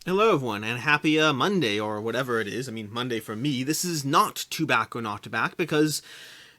Hello everyone, and happy Monday, or whatever it is. I mean, Monday for me. This is not to back or not to back, because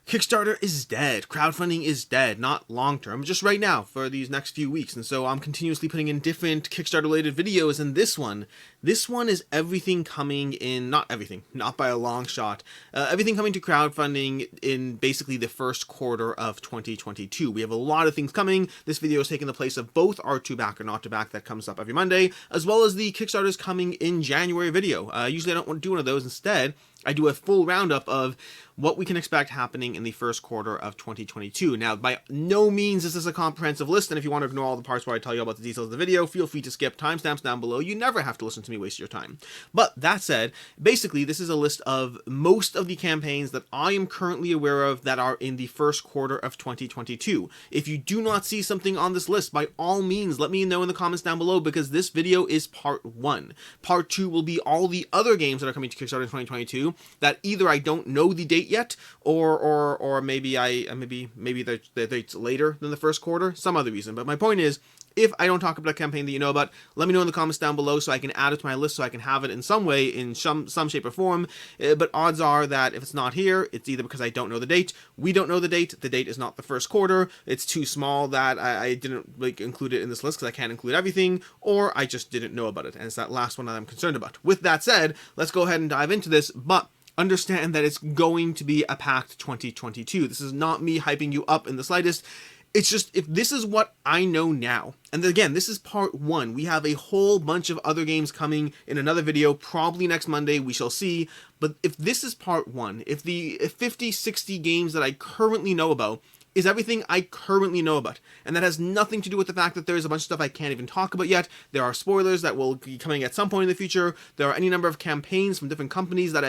Kickstarter is dead. Crowdfunding is dead. Not long term, just right now for these next few weeks. And so I'm continuously putting in different Kickstarter related videos. And this one is everything coming in, not everything, not by a long shot, everything coming to crowdfunding in basically the first quarter of 2022. We have a lot of things coming. This video is taking the place of both our to back or not to back that comes up every Monday, as well as the Kickstarters coming in January video. Usually I don't want to do one of those. Instead, I do a full roundup of what we can expect happening in the first quarter of 2022. Now, by no means is this a comprehensive list, and if you want to ignore all the parts where I tell you about the details of the video, feel free to skip. Timestamps down below. You never have to listen to me waste your time. But that said, basically, this is a list of most of the campaigns that I am currently aware of that are in the first quarter of 2022. If you do not see something on this list, by all means, let me know in the comments down below, because this video is part 1. Part 2 will be all the other games that are coming to Kickstarter in 2022 that either I don't know the date yet, or maybe maybe the date's later than the first quarter, some other reason. But my point is, if I don't talk about a campaign that you know about, let me know in the comments down below so I can add it to my list, so I can have it in some way, in some shape or form. But odds are that if it's not here, it's either because I don't know the date, we don't know the date is not the first quarter, it's too small that I didn't include it in this list because I can't include everything, or I just didn't know about it, and it's that last one that I'm concerned about. With that said, let's go ahead and dive into this, but understand that it's going to be a packed 2022. This is not me hyping you up in the slightest. It's just, if this is what I know now, and again, this is part 1, we have a whole bunch of other games coming in another video, probably next Monday, we shall see, but if this is part 1, if the 50, 60 games that I currently know about is everything I currently know about, and that has nothing to do with the fact that there's a bunch of stuff I can't even talk about yet. There are spoilers that will be coming at some point in the future. There are any number of campaigns from different companies that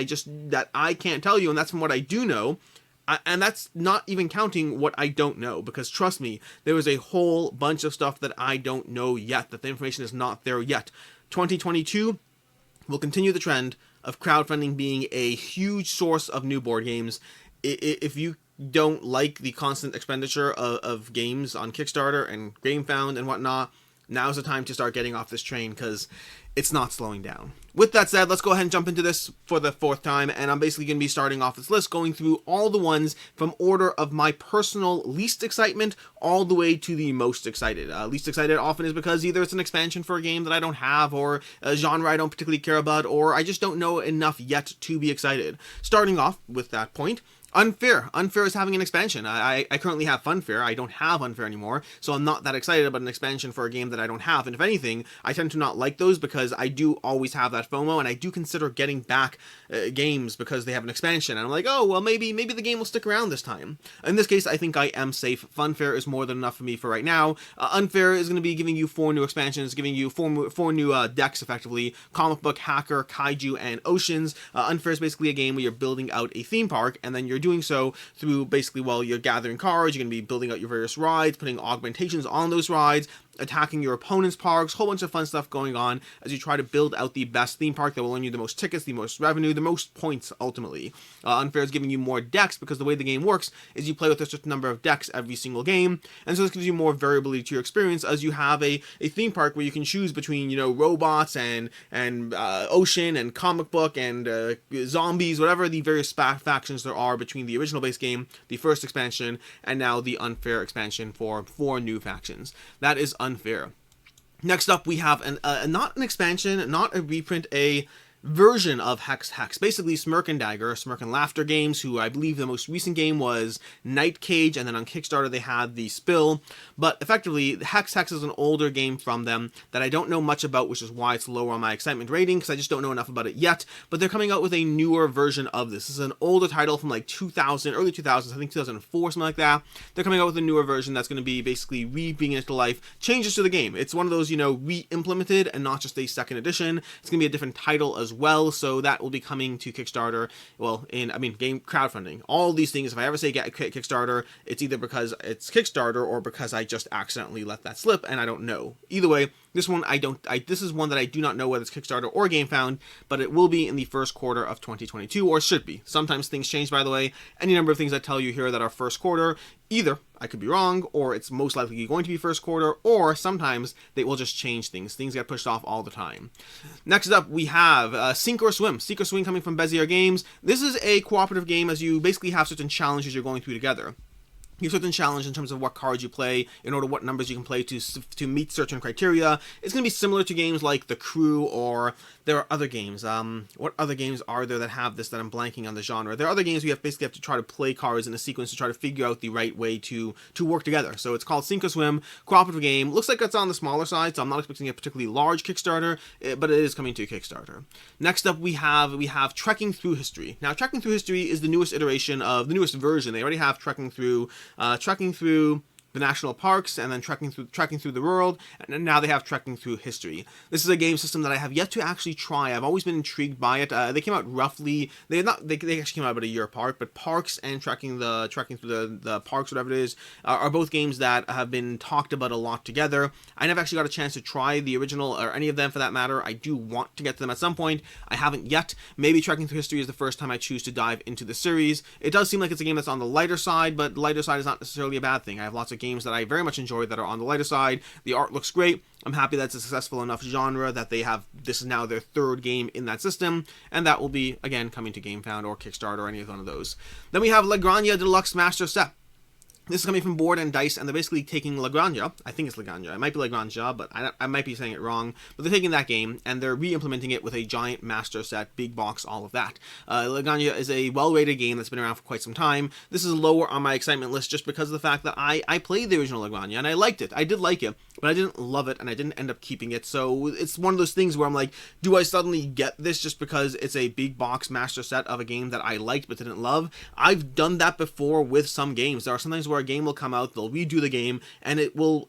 I can't tell you, and that's from what I do know. And that's not even counting what I don't know, because trust me, there is a whole bunch of stuff that I don't know yet, that the information is not there yet. 2022 will continue the trend of crowdfunding being a huge source of new board games. If you don't like the constant expenditure of games on Kickstarter and GameFound and whatnot, now's the time to start getting off this train, because it's not slowing down. With that said, let's go ahead and jump into this for the 4th time, and I'm basically going to be starting off this list, going through all the ones from order of my personal least excitement all the way to the most excited. Least excited often is because either it's an expansion for a game that I don't have, or a genre I don't particularly care about, or I just don't know enough yet to be excited. Starting off with that point, Unfair. Unfair is having an expansion. I currently have Funfair. I don't have Unfair anymore, so I'm not that excited about an expansion for a game that I don't have. And if anything, I tend to not like those because I do always have that FOMO, and I do consider getting back games because they have an expansion. And I'm like, oh, well, maybe the game will stick around this time. In this case, I think I am safe. Funfair is more than enough for me for right now. Unfair is going to be giving you 4 new expansions, giving you four new decks, effectively. Comic Book, Hacker, Kaiju, and Oceans. Unfair is basically a game where you're building out a theme park, and then you're doing so through basically, while you're gathering cards, you're going to be building out your various rides, putting augmentations on those rides, attacking your opponent's parks, whole bunch of fun stuff going on as you try to build out the best theme park that will earn you the most tickets, the most revenue, the most points, ultimately. Unfair is giving you more decks, because the way the game works is you play with a certain number of decks every single game, and so this gives you more variability to your experience, as you have a theme park where you can choose between, you know, robots and ocean and comic book and zombies, whatever the various factions there are between the original base game, the first expansion, and now the Unfair expansion for 4 new factions. That is Unfair. Next up, we have not an expansion, not a reprint, a version of Hex. Basically, Smirk and Dagger, Smirk and Laughter Games, who I believe the most recent game was Night Cage, and then on Kickstarter they had The Spill. But effectively, Hex is an older game from them that I don't know much about, which is why it's lower on my excitement rating, because I just don't know enough about it yet. But they're coming out with a newer version of this. This is an older title from like 2000, early 2000s, I think 2004, something like that. They're coming out with a newer version that's going to be basically bringing it to life, changes to the game. It's one of those, you know, re-implemented and not just a second edition. It's going to be a different title as well, so that will be coming to Kickstarter, well, game crowdfunding. All these things, if I ever say get Kickstarter, it's either because it's Kickstarter or because I just accidentally let that slip and I don't know. Either way, This one this is one that I do not know whether it's Kickstarter or GameFound, but it will be in the first quarter of 2022, or should be. Sometimes things change, by the way. Any number of things I tell you here that are first quarter, either I could be wrong, or it's most likely going to be first quarter, or sometimes they will just change things. Things get pushed off all the time. Next up, we have Sink or Swim. Sink or Swim coming from Bezier Games. This is a cooperative game as you basically have certain challenges you're going through together. You have certain challenge in terms of what cards you play in order what numbers you can play to meet certain criteria. It's going to be similar to games like The Crew, or there are other games. What other games are there that have this that I'm blanking on the genre? There are other games where you basically have to try to play cards in a sequence to try to figure out the right way to work together. So it's called Sink or Swim, cooperative game. Looks like it's on the smaller side, so I'm not expecting a particularly large Kickstarter, but it is coming to a Kickstarter. Next up, we have Trekking Through History. Now, Trekking Through History is the newest iteration of the newest version. They already have Trekking Through the national parks, and then trekking through the world, and now they have Trekking Through History. This is a game system that I have yet to actually try. I've always been intrigued by it. They came out roughly, they actually came out about a year apart, but Parks and Trekking Through the Parks, whatever it is, are both games that have been talked about a lot together. I never actually got a chance to try the original, or any of them for that matter. I do want to get to them at some point. I haven't yet. Maybe Trekking Through History is the first time I choose to dive into the series. It does seem like it's a game that's on the lighter side, but the lighter side is not necessarily a bad thing. I have lots of games that I very much enjoy that are on the lighter side. The art looks great. I'm happy that's a successful enough genre that they have, this is now their third game in that system, and that will be, again, coming to GameFound or Kickstarter or any of one of those. Then we have La Granja Deluxe Master Set. This is coming from Board and Dice, and they're basically taking La Granja, I think it's La Granja, it might be La Granja, but I might be saying it wrong, but they're taking that game, and they're re-implementing it with a giant master set, big box, all of that. La Granja is a well-rated game that's been around for quite some time. This is lower on my excitement list just because of the fact that I played the original La Granja, and I liked it. I did like it, but I didn't love it, and I didn't end up keeping it, so it's one of those things where I'm like, do I suddenly get this just because it's a big box master set of a game that I liked but didn't love? I've done that before with some games. There are sometimes where a game will come out, they'll redo the game, and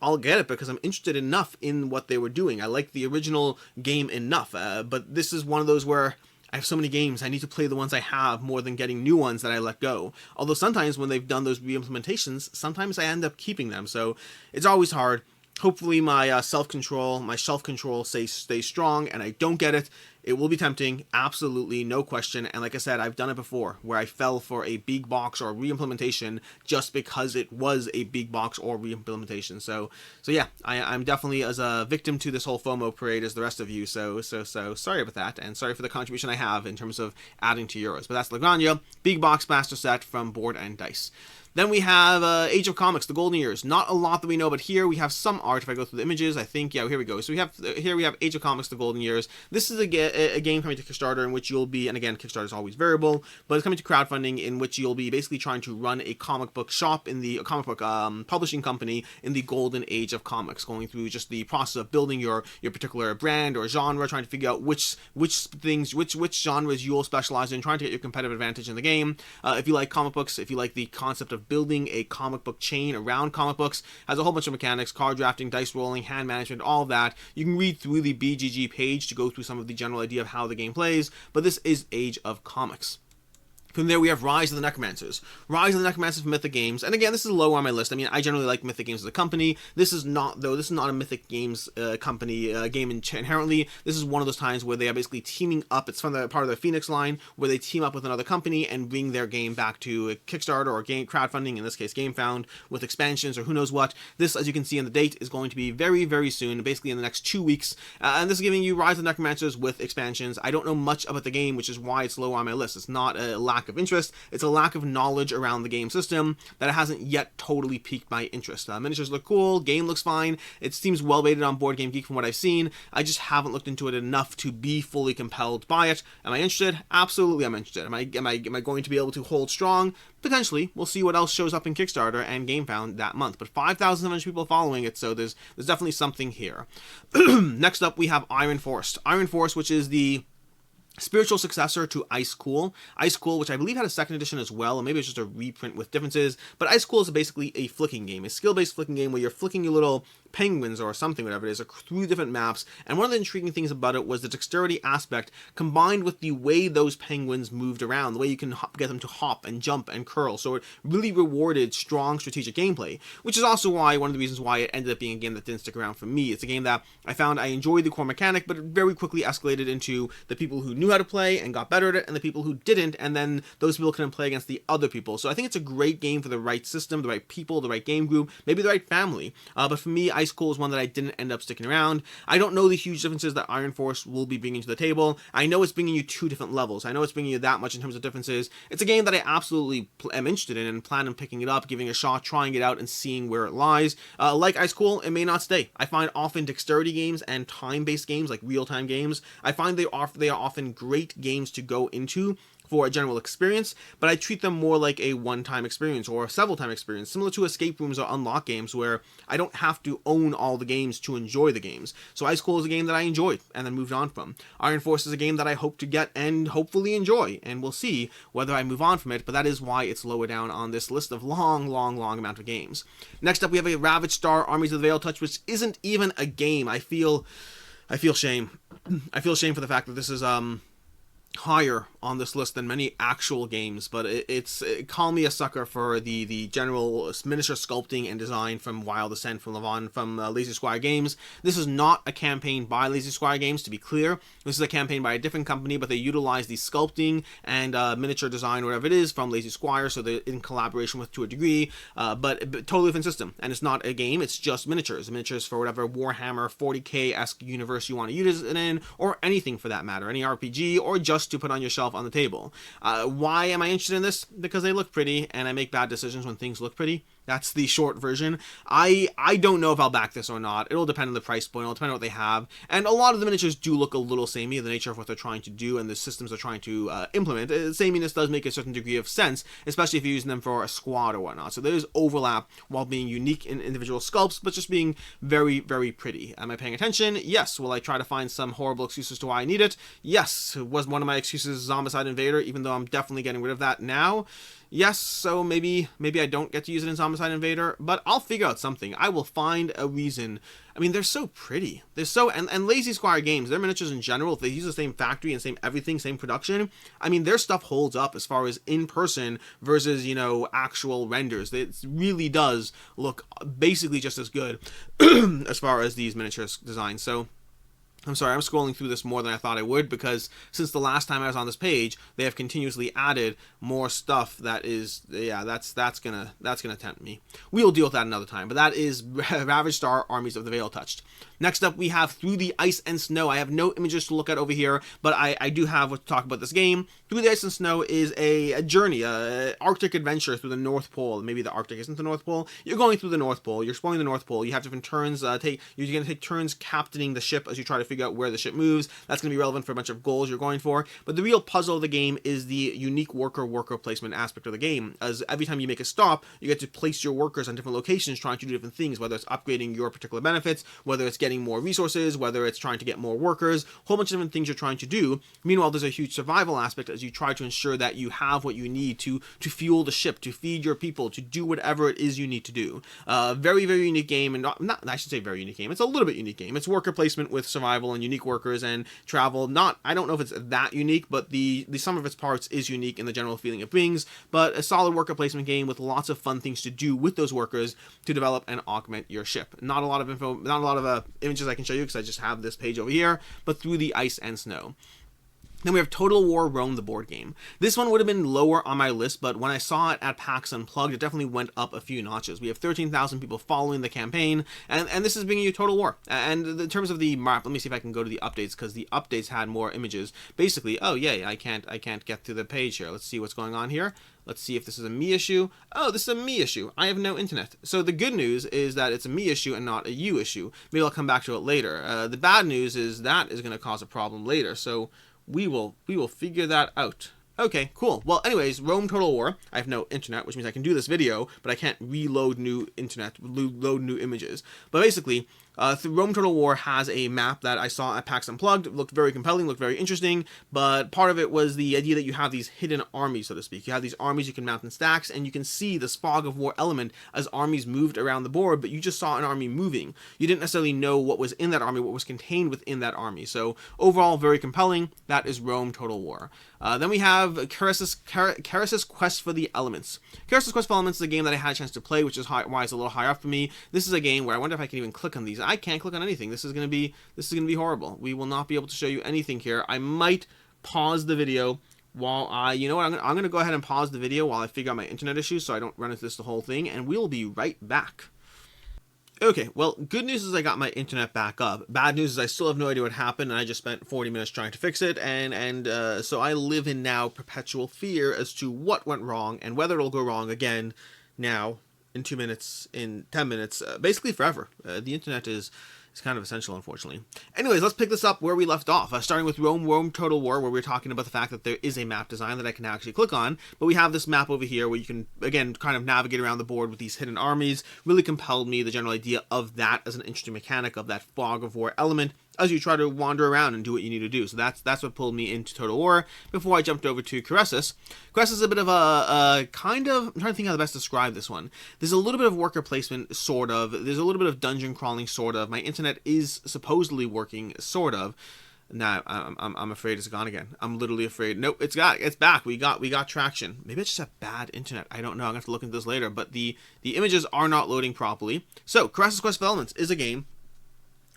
I'll get it because I'm interested enough in what they were doing. I like the original game enough, but this is one of those where I have so many games, I need to play the ones I have more than getting new ones that I let go. Although sometimes when they've done those re-implementations, sometimes I end up keeping them, so it's always hard. Hopefully my self-control stays strong and I don't get it. It will be tempting, absolutely, no question. And like I said, I've done it before, where I fell for a big box or re-implementation just because it was a big box or re-implementation. So yeah, I'm definitely as a victim to this whole FOMO parade as the rest of you. So sorry about that, and sorry for the contribution I have in terms of adding to yours. But that's La Granja, big box master set from Board and Dice. Then we have Age of Comics, The Golden Years. Not a lot that we know, but here we have some art. If I go through the images, I think, yeah, here we go. So we have Age of Comics, The Golden Years. This is a game coming to Kickstarter in which you'll be, and again, Kickstarter is always variable, but it's coming to crowdfunding in which you'll be basically trying to run a comic book shop in the comic book publishing company in the golden age of comics, going through just the process of building your particular brand or genre, trying to figure out which genres you'll specialize in, trying to get your competitive advantage in the game. If you like comic books, if you like the concept of building a comic book chain around comic books, has a whole bunch of mechanics, card drafting, dice rolling, hand management, all of that. You can read through the BGG page to go through some of the general idea of how the game plays, but this is Age of Comics. From there, we have Rise of the Necromancers. Rise of the Necromancers from Mythic Games. And again, this is low on my list. I mean, I generally like Mythic Games as a company. This is not, though. This is not a Mythic Games company game inherently. This is one of those times where they are basically teaming up. It's from the part of the Phoenix line, where they team up with another company and bring their game back to a Kickstarter or game crowdfunding, in this case, GameFound, with expansions or who knows what. This, as you can see in the date, is going to be very, very soon, basically in the next 2 weeks. And this is giving you Rise of the Necromancers with expansions. I don't know much about the game, which is why it's low on my list. It's not a lack of interest, it's a lack of knowledge around the game system that hasn't yet totally piqued my interest. Miniatures look cool, game looks fine, it seems well rated on Board Game Geek from what I've seen. I just haven't looked into it enough to be fully compelled by it. Am I interested? Absolutely I'm interested. Am I going to be able to hold strong? Potentially. We'll see what else shows up in Kickstarter and GameFound that month. But 5,700 people following it, so there's definitely something here. Next up we have Iron Force. Iron Force, which is the spiritual successor to Ice Cool. Ice Cool, which I believe had a second edition as well, or maybe it's just a reprint with differences, but Ice Cool is basically a flicking game, a skill-based flicking game where you're flicking your little penguins or something, whatever it is, through different maps, and one of the intriguing things about it was the dexterity aspect combined with the way those penguins moved around, the way you can get them to hop and jump and curl, so it really rewarded strong strategic gameplay, which is also why, one of the reasons why it ended up being a game that didn't stick around for me. It's a game that I found I enjoyed the core mechanic, but it very quickly escalated into the people who knew how to play and got better at it, and the people who didn't, and then those people couldn't play against the other people. So I think it's a great game for the right system, the right people, the right game group, maybe the right family. But for me, Ice Cool is one that I didn't end up sticking around. I don't know the huge differences that Iron Force will be bringing to the table. I know it's bringing you 2 different levels. I know it's bringing you that much in terms of differences. It's a game that I absolutely am interested in and plan on picking it up, giving it a shot, trying it out, and seeing where it lies. Like Ice Cool, it may not stay. I find often dexterity games and time-based games, like real-time games, I find they are often great games to go into for a general experience, but I treat them more like a one-time experience or a several-time experience, similar to escape rooms or unlock games where I don't have to own all the games to enjoy the games. So Ice Cool is a game that I enjoyed and then moved on from. Iron Force is a game that I hope to get and hopefully enjoy, and we'll see whether I move on from it, but that is why it's lower down on this list of long amount of games. Next up, we have a Ravaged Star Armies of the Veil Touch, which isn't even a game. I feel shame. I feel shame for the fact that this is higher on this list than many actual games, but call me a sucker for the general miniature sculpting and design from Wild Ascent, from Levon, from Lazy Squire Games. This is not a campaign by Lazy Squire Games, to be clear. This is a campaign by a different company, but they utilize the sculpting and miniature design, whatever it is, from Lazy Squire, so they're in collaboration with to a degree, but totally different system. And it's not a game, it's just miniatures. Miniatures for whatever Warhammer 40k-esque universe you want to use it in, or anything for that matter, any RPG, or just to put on your shelf on the table. Why am I interested in this? Because they look pretty, and I make bad decisions when things look pretty. That's the short version. I don't know if I'll back this or not. It'll depend on the price point. It'll depend on what they have. And a lot of the miniatures do look a little samey, the nature of what they're trying to do and the systems they're trying to implement. Sameness does make a certain degree of sense, especially if you're using them for a squad or whatnot. So there is overlap while being unique in individual sculpts, but just being very, very pretty. Am I paying attention? Yes. Will I try to find some horrible excuses to why I need it? Yes. Was one of my excuses Zombicide Invader, even though I'm definitely getting rid of that now? Yes, so maybe I don't get to use it in Zombicide Invader, but I'll figure out something. I will find a reason. I mean, they're so pretty. They're so, and Lazy Squire Games, their miniatures in general, if they use the same factory and same everything, same production, I mean, their stuff holds up as far as in person versus, actual renders. It really does look basically just as good as far as these miniatures designs. So I'm sorry, I'm scrolling through this more than I thought I would, because since the last time I was on this page, they have continuously added more stuff that is, that's gonna tempt me. We'll deal with that another time, but that is Ravaged Star Armies of the Veil Touched. Next up, we have Through the Ice and Snow. I have no images to look at over here, but I do have what to talk about this game. Through the Ice and Snow is a journey, a Arctic adventure through the North Pole. Maybe the Arctic isn't the North Pole. You're going through the North Pole. You're exploring the North Pole. You have different turns. You're going to take turns captaining the ship as you try to figure out where the ship moves. That's going to be relevant for a bunch of goals you're going for. But the real puzzle of the game is the unique worker placement aspect of the game. As every time you make a stop, you get to place your workers on different locations trying to do different things, whether it's upgrading your particular benefits, whether it's getting more resources, whether it's trying to get more workers, a whole bunch of different things you're trying to do. Meanwhile, there's a huge survival aspect as you try to ensure that you have what you need to fuel the ship, to feed your people, to do whatever it is you need to do. Very, very unique game, and not I should say very unique game. It's a little bit unique game. It's worker placement with survival and unique workers and travel. I don't know if it's that unique, but the sum of its parts is unique in the general feeling it brings. But a solid worker placement game with lots of fun things to do with those workers to develop and augment your ship. Not a lot of info, not a lot of images I can show you because I just have this page over here, but Through the Ice and Snow. Then we have Total War Rome, the board game. This one would have been lower on my list, but when I saw it at PAX Unplugged, it definitely went up a few notches. We have 13,000 people following the campaign, and this is bringing you Total War. And in terms of the map, let me see if I can go to the updates, because the updates had more images. Basically, oh yay, I can't get through the page here. Let's see what's going on here. Let's see if this is a me issue. Oh, this is a me issue. I have no internet. So the good news is that it's a me issue and not a you issue. Maybe I'll come back to it later. The bad news is that is going to cause a problem later. So we will figure that out. Okay, cool. Well, anyways, Rome Total War. I have no internet, which means I can do this video, but I can't reload new internet, load new images. But basically, Rome Total War has a map that I saw at PAX Unplugged. It looked very compelling, looked very interesting, but part of it was the idea that you have these hidden armies, so to speak. You have these armies you can mount in stacks, and you can see the fog of war element as armies moved around the board, but you just saw an army moving. You didn't necessarily know what was in that army, what was contained within that army. So overall, very compelling. That is Rome Total War. Then we have Keresis Quest for the Elements. Keresis Quest for Elements is a game that I had a chance to play, which is why it's a little higher up for me. This is a game where I wonder if I can even click on these. I can't click on anything. This is gonna be horrible. We will not be able to show you anything here. I might pause the video while you know what, I'm gonna go ahead and pause the video while I figure out my internet issues so I don't run into this the whole thing, and we'll be right back. Okay, well, good news is I got my internet back up. Bad news is I still have no idea what happened, and I just spent 40 minutes trying to fix it, and so I live in now perpetual fear as to what went wrong and whether it'll go wrong again now, in 2 minutes, in 10 minutes, basically forever. The internet is kind of essential, unfortunately. Anyways, let's pick this up where we left off, starting with Rome Total War, where we were talking about the fact that there is a map design that I can actually click on, but we have this map over here where you can, again, kind of navigate around the board with these hidden armies. Really compelled me, the general idea of that as an interesting mechanic, of that fog of war element, as you try to wander around and do what you need to do. So that's what pulled me into Total War before I jumped over to Keresis. Keresis is a bit of a kind of, I'm trying to think how to best describe this one. There's a little bit of worker placement, sort of. There's a little bit of dungeon crawling, sort of. My internet is supposedly working, sort of. Nah, I'm afraid it's gone again. I'm literally afraid. Nope, it's back. We got traction. Maybe it's just a bad internet. I don't know. I'm gonna have to look into this later. But the images are not loading properly. So Keresis Quest for Elements is a game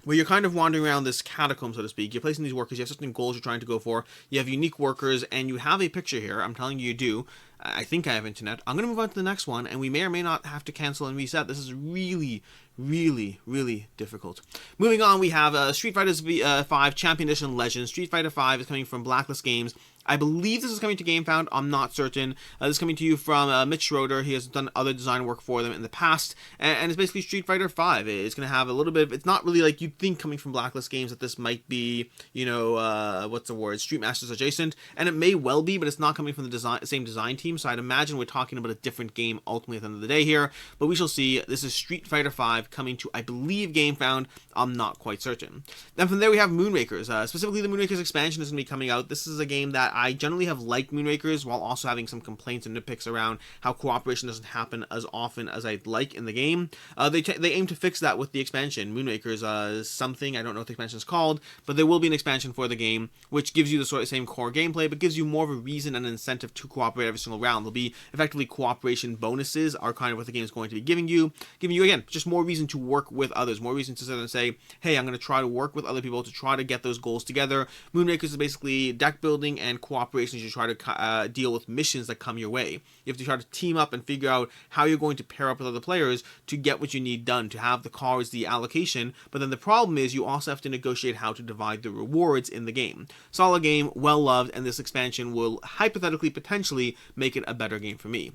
where you're kind of wandering around this catacomb, so to speak. You're placing these workers, you have certain goals you're trying to go for, you have unique workers, and you have a picture here. I'm telling you do. I think I have internet. I'm going to move on to the next one, and we may or may not have to cancel and reset. This is really, really, really difficult. Moving on, we have Street Fighter V 5 Champion Edition Legends. Street Fighter 5 is coming from Blacklist Games. I believe this is coming to GameFound. I'm not certain. This is coming to you from Mitch Schroeder. He has done other design work for them in the past, and it's basically Street Fighter 5. It's going to have a little bit of, it's not really like you'd think coming from Blacklist Games that this might be, you know, what's the word, Street Masters adjacent, and it may well be, but it's not coming from the same design team, so I'd imagine we're talking about a different game ultimately at the end of the day here, but we shall see. This is Street Fighter 5 coming to, I believe, GameFound. I'm not quite certain. Then from there we have Moonrakers. Specifically, the Moonrakers Expansion is going to be coming out. This is a game that I generally have liked Moonrakers, while also having some complaints and nitpicks around how cooperation doesn't happen as often as I'd like in the game. They aim to fix that with the expansion. Moonrakers something, I don't know what the expansion is called, but there will be an expansion for the game, which gives you the sort of same core gameplay, but gives you more of a reason and incentive to cooperate every single round. There'll be effectively cooperation bonuses are kind of what the game is going to be giving you again, just more reason to work with others, more reason to sit there and say, hey, I'm going to try to work with other people to try to get those goals together. Moonrakers is basically deck building and cooperation. You try to deal with missions that come your way. You have to try to team up and figure out how you're going to pair up with other players to get what you need done, to have the cards, the allocation, but then the problem is you also have to negotiate how to divide the rewards in the game. Solid game, well loved, and this expansion will hypothetically, potentially, make it a better game for me.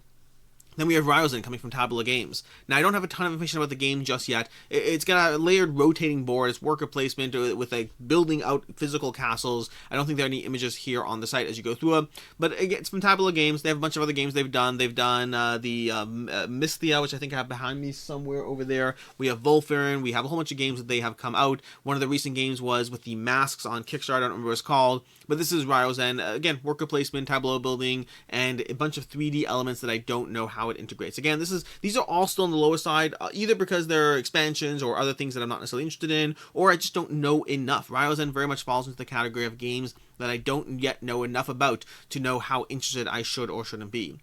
Then we have Ryozen coming from Tabula Games. Now, I don't have a ton of information about the game just yet. It's got a layered rotating board. It's worker placement with like building out physical castles. I don't think there are any images here on the site as you go through it. But again, it's from Tabula Games. They have a bunch of other games they've done. They've done the Mysthia, which I think I have behind me somewhere over there. We have Volfern. We have a whole bunch of games that they have come out. One of the recent games was with the masks on Kickstarter. I don't remember what it's called. But this is Ryozen. Again, worker placement, tableau building, and a bunch of 3D elements that I don't know how it integrates. Again, these are all still on the lower side, either because they're expansions or other things that I'm not necessarily interested in, or I just don't know enough. Ryozen very much falls into the category of games that I don't yet know enough about to know how interested I should or shouldn't be.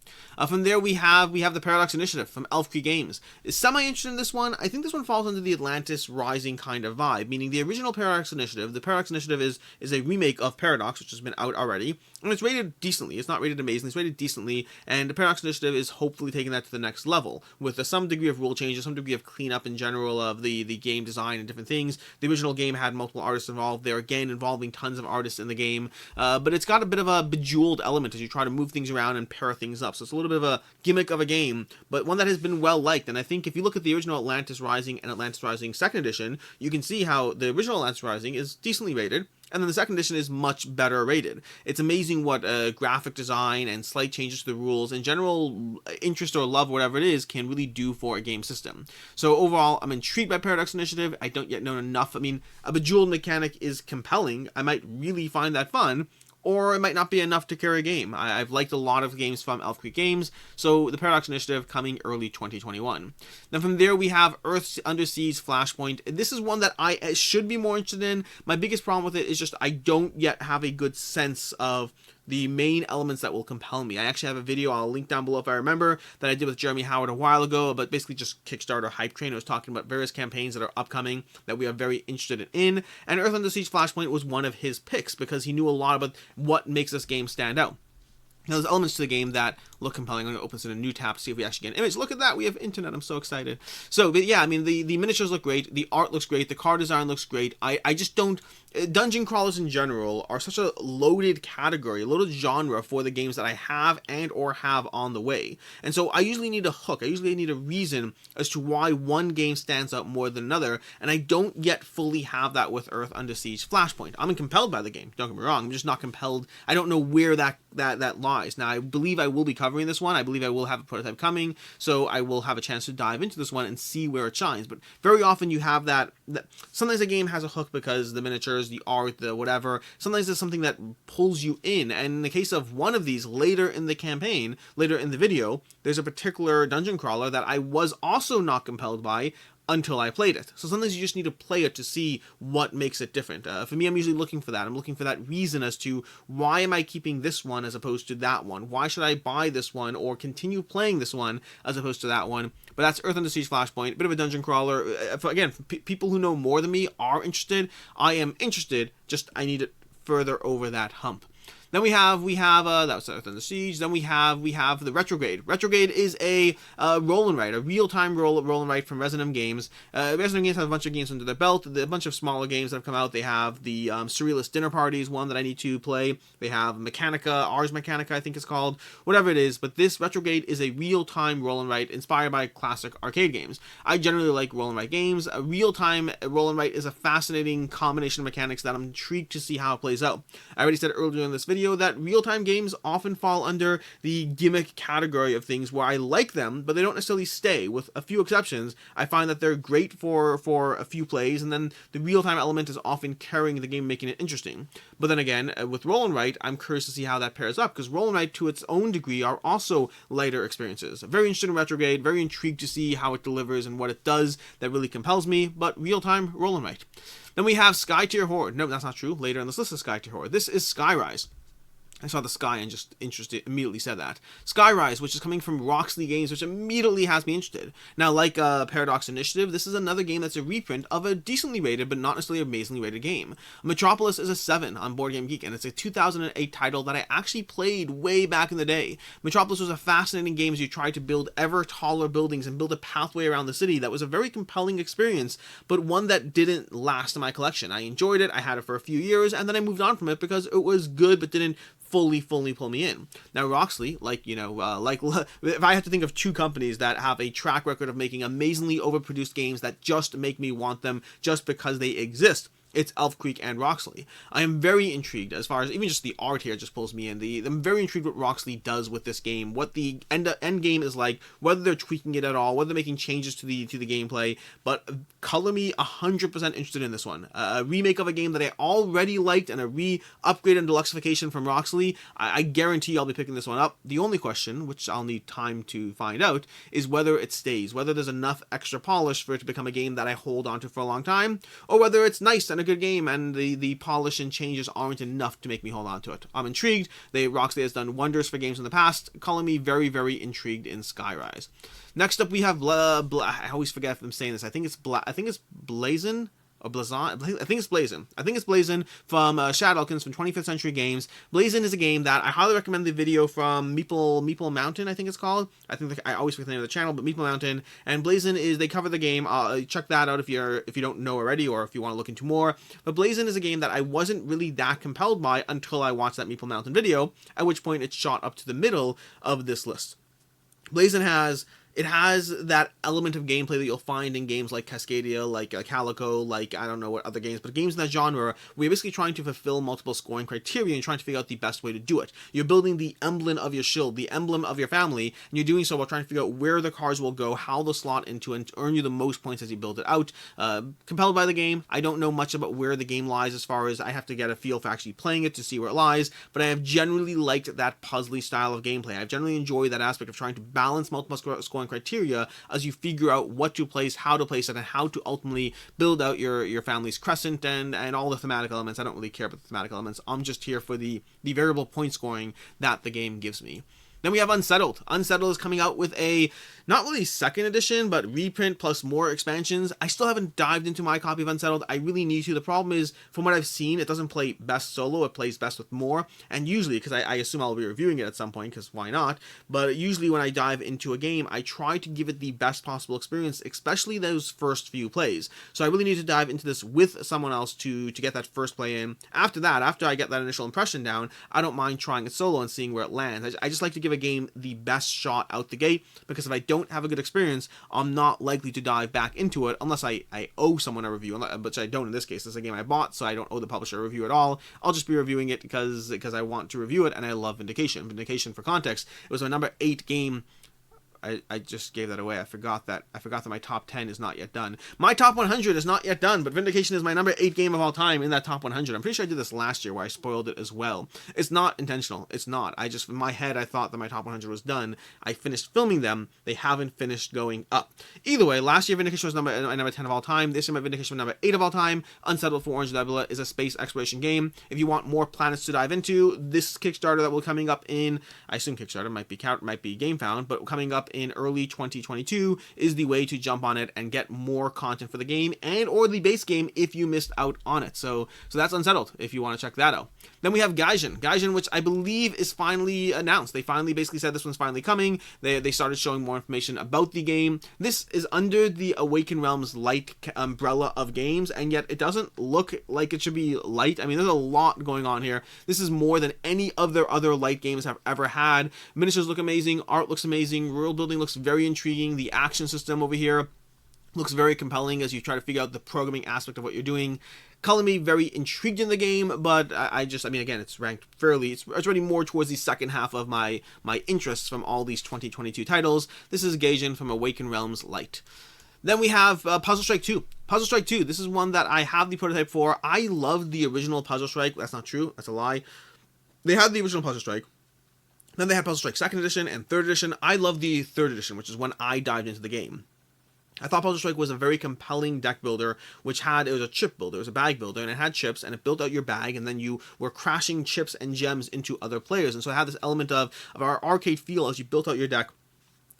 From there, we have the Paradox Initiative from Elf Creek Games. Is semi-interested in this one. I think this one falls under the Atlantis Rising kind of vibe, meaning the original Paradox Initiative. The Paradox Initiative is a remake of Paradox, which has been out already, and it's rated decently. It's not rated amazing, it's rated decently, and the Paradox Initiative is hopefully taking that to the next level, with some degree of rule changes, some degree of cleanup in general of the game design and different things. The original game had multiple artists involved. They're again involving tons of artists in the game. But it's got a bit of a bejeweled element as you try to move things around and pair things up. So it's a little bit of a gimmick of a game, but one that has been well liked. And I think if you look at the original Atlantis Rising and Atlantis Rising 2nd Edition, you can see how the original Atlantis Rising is decently rated. and then the second edition is much better rated. It's amazing what graphic design and slight changes to the rules and general interest or love, whatever it is, can really do for a game system. So overall, I'm intrigued by Paradox Initiative. I don't yet know enough. I mean, a Bejeweled mechanic is compelling. I might really find that fun, or it might not be enough to carry a game. I've liked a lot of games from Elf Creek Games, so the Paradox Initiative coming early 2021. Then from there we have Earth Under Siege Flashpoint. This is one that I should be more interested in. My biggest problem with it is just I don't yet have a good sense of the main elements that will compel me. I actually have a video I'll link down below if I remember that I did with Jeremy Howard a while ago, but basically just Kickstarter hype train. I was talking about various campaigns that are upcoming that we are very interested in, and Earth Under Siege Flashpoint was one of his picks because he knew a lot about what makes this game stand out. Now, there's elements to the game that look compelling. I'm going to open this in a new tab to see if we actually get an image. Look at that. We have internet. I'm so excited. So, but yeah, I mean, the miniatures look great. The art looks great. The card design looks great. I just don't... Dungeon crawlers in general are such a loaded category, a loaded genre for the games that I have and or have on the way. And so I usually need a hook. I usually need a reason as to why one game stands out more than another. And I don't yet fully have that with Earth Under Siege Flashpoint. I'm compelled by the game. Don't get me wrong. I'm just not compelled. I don't know where that lies. Now, I believe I will be covering this one. I believe I will have a prototype coming, so I will have a chance to dive into this one and see where it shines. But very often you have that sometimes a game has a hook because the miniatures, the art, the whatever. Sometimes it's something that pulls you in. And in the case of one of these, later in the campaign, later in the video, there's a particular dungeon crawler that I was also not compelled by until I played it. So sometimes you just need to play it to see what makes it different. For me, I'm usually looking for that. I'm looking for that reason as to why am I keeping this one as opposed to that one? Why should I buy this one or continue playing this one as opposed to that one? But that's Earth Under Siege Flashpoint, a bit of a dungeon crawler. Again, people who know more than me are interested. I am interested, just I need it further over that hump. Then we have that was Earth Under Siege. Then we have the Retrograde. Retrograde is a roll and write, a real-time roll and write from Resonum Games. Resonum Games have a bunch of games under their belt, a bunch of smaller games that have come out. They have the Surrealist Dinner Parties, one that I need to play. They have Mechanica, Ars Mechanica, I think it's called, whatever it is. But this Retrograde is a real-time roll and write inspired by classic arcade games. I generally like roll and write games. A real-time roll and write is a fascinating combination of mechanics that I'm intrigued to see how it plays out. I already said earlier in this video that real-time games often fall under the gimmick category of things where I like them, but they don't necessarily stay. With a few exceptions, I find that they're great for a few plays, and then the real-time element is often carrying the game, making it interesting. But then again, with roll and write, I'm curious to see how that pairs up, because roll and write, to its own degree, are also lighter experiences. Very interested in Retrograde, very intrigued to see how it delivers and what it does that really compels me, but real-time roll and write. Then we have Skytear Horde. No, that's not true. Later in this list is Skytear Horde. This is Skyrise. I saw the Sky and just immediately said that. Skyrise, which is coming from Roxley Games, which immediately has me interested. Now, like Paradox Initiative, this is another game that's a reprint of a decently rated, but not necessarily amazingly rated game. Metropolis is a 7 on Board Game Geek, and it's a 2008 title that I actually played way back in the day. Metropolis was a fascinating game as you tried to build ever taller buildings and build a pathway around the city that was a very compelling experience, but one that didn't last in my collection. I enjoyed it, I had it for a few years, and then I moved on from it because it was good, but didn't fully pull me in. Now, Roxley, if I had to think of two companies that have a track record of making amazingly overproduced games that just make me want them just because they exist, it's Elf Creek and Roxley. I am very intrigued as far as even just the art here just pulls me in. I'm very intrigued what Roxley does with this game, what the end game is like, whether they're tweaking it at all, whether they're making changes to the gameplay. But color me 100% interested in this one. A remake of a game that I already liked and a upgrade and deluxification from Roxley. I guarantee I'll be picking this one up. The only question, which I'll need time to find out, is whether it stays, whether there's enough extra polish for it to become a game that I hold onto for a long time, or whether it's nice and a good game and the polish and changes aren't enough to make me hold on to it. I'm intrigued. Roxley has done wonders for games in the past, calling me very, very intrigued in Skyrise. Next up we have I always forget if I'm saying this. I think it's Blazon. Or Blazon? I think it's Blazon. I think it's Blazon from Shadowkins from 25th Century Games. Blazon is a game that I highly recommend the video from Meeple Mountain, I think it's called. I always forget the name of the channel, but Meeple Mountain. And Blazon they cover the game. Check that out if you don't know already or if you want to look into more. But Blazon is a game that I wasn't really that compelled by until I watched that Meeple Mountain video, at which point it shot up to the middle of this list. Blazon has it has that element of gameplay that you'll find in games like Cascadia, like Calico, like I don't know what other games, but games in that genre where you're basically trying to fulfill multiple scoring criteria and trying to figure out the best way to do it. You're building the emblem of your shield, the emblem of your family, and you're doing so while trying to figure out where the cards will go, how they'll slot into, and earn you the most points as you build it out. Compelled by the game. I don't know much about where the game lies as far as I have to get a feel for actually playing it to see where it lies, but I have generally liked that puzzly style of gameplay. I've generally enjoyed that aspect of trying to balance multiple scoring criteria as you figure out what to place, how to place it, and how to ultimately build out your family's crescent and all the thematic elements. I don't really care about the thematic elements. I'm just here for the variable point scoring that the game gives me. Then we have Unsettled. Unsettled is coming out with a, not really second edition, but reprint plus more expansions. I still haven't dived into my copy of Unsettled. I really need to. The problem is, from what I've seen, it doesn't play best solo. It plays best with more. And usually, because I assume I'll be reviewing it at some point, because why not? But usually when I dive into a game, I try to give it the best possible experience, especially those first few plays. So I really need to dive into this with someone else to get that first play in. After that, after I get that initial impression down, I don't mind trying it solo and seeing where it lands. I just like to give a game the best shot out the gate, because if I don't have a good experience, I'm not likely to dive back into it unless I owe someone a review, which I don't in this case. This is a game I bought, so I don't owe the publisher a review at all. I'll just be reviewing it because I want to review it, and I love Vindication. Vindication, for context, it was my number 8 game. I just gave that away. I forgot that my top 10 is not yet done. My top 100 is not yet done, but Vindication is my number 8 game of all time in that top 100. I'm pretty sure I did this last year where I spoiled it as well. It's not intentional. It's not. I just, in my head, I thought that my top 100 was done. I finished filming them. They haven't finished going up. Either way, last year Vindication was my number 10 of all time. This year my Vindication was number 8 of all time. Unsettled for Orange Nebula is a space exploration game. If you want more planets to dive into, this Kickstarter that will coming up in, I assume Kickstarter might be GameFound, but coming up in early 2022 is the way to jump on it and get more content for the game and or the base game if you missed out on it. So that's Unsettled if you want to check that out. Then we have Gaijun, which I believe is finally announced. They finally basically said this one's finally coming. They started showing more information about the game. This is under the Awaken Realms light umbrella of games, and yet it doesn't look like it should be light. I mean, there's a lot going on here. This is more than any of their other light games have ever had. Miniatures look amazing, art looks amazing, world building looks very intriguing. The action system over here looks very compelling as you try to figure out the programming aspect of what you're doing. Calling me very intrigued in the game, but I mean, again, it's ranked fairly, it's already more towards the second half of my interests from all these 2022 titles. This is Gaijun from Awaken Realms Light. Then we have Puzzle Strike 2. Puzzle Strike 2, this is one that I have the prototype for. I loved the original Puzzle Strike. That's not true. That's a lie. They had the original Puzzle Strike. Then they had Puzzle Strike 2nd Edition and 3rd Edition. I love the 3rd Edition, which is when I dived into the game. I thought Puzzle Strike was a very compelling deck builder, which it was a chip builder, it was a bag builder, and it had chips, and it built out your bag, and then you were crashing chips and gems into other players. And so it had this element of our arcade feel as you built out your deck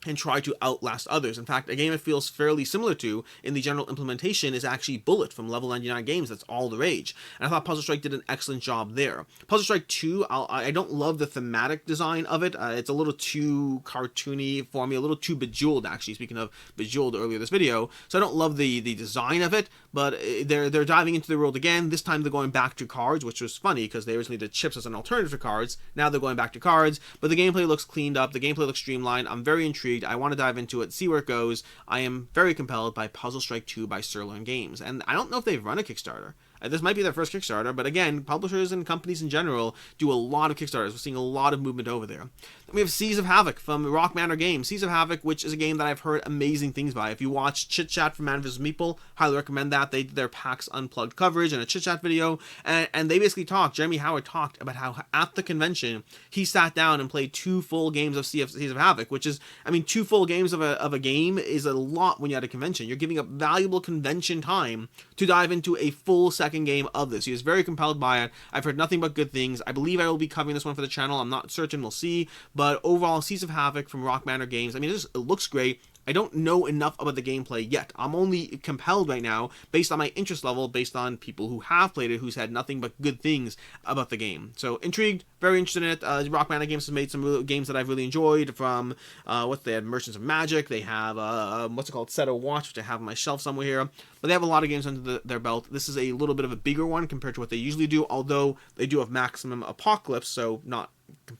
and try to outlast others. In fact, a game it feels fairly similar to in the general implementation is actually Bullet from Level 99 Games. That's all the rage. And I thought Puzzle Strike did an excellent job there. Puzzle Strike 2, I don't love the thematic design of it. It's a little too cartoony for me, a little too bejeweled, actually, speaking of bejeweled earlier this video. So I don't love the design of it, but they're diving into the world again. This time they're going back to cards, which was funny because they originally did chips as an alternative to cards. Now they're going back to cards, but the gameplay looks cleaned up. The gameplay looks streamlined. I'm very intrigued. I want to dive into it, see where it goes. I am very compelled by Puzzle Strike 2 by Forlorn Games, and I don't know if they've run a Kickstarter. This might be their first Kickstarter, but again, publishers and companies in general do a lot of Kickstarters. We're seeing a lot of movement over there. Then we have Seas of Havoc from Rock Manor Games. Seas of Havoc, which is a game that I've heard amazing things by. If you watch Chit Chat from Man vs. Meeple, highly recommend that. They did their PAX Unplugged coverage and a Chit Chat video, and they basically Jeremy Howard talked about how at the convention, he sat down and played 2 full games of Seas of Havoc, which is, I mean, 2 full games of a game is a lot when you're at a convention. You're giving up valuable convention time to dive into a full second game of this. He is very compelled by it. I've heard nothing but good things. I believe I will be covering this one for the channel. I'm not certain. We'll see. But overall, Seas of Havoc from Rock Manor Games. I mean, it looks great. I don't know enough about the gameplay yet. I'm only compelled right now based on my interest level, based on people who have played it, who's had nothing but good things about the game. So intrigued, very interested in it. Rock Manor Games has made some games that I've really enjoyed from, they had Merchants of Magic, they have, Seto Watch, which I have on my shelf somewhere here. But they have a lot of games under their belt. This is a little bit of a bigger one compared to what they usually do, although they do have Maximum Apocalypse, so not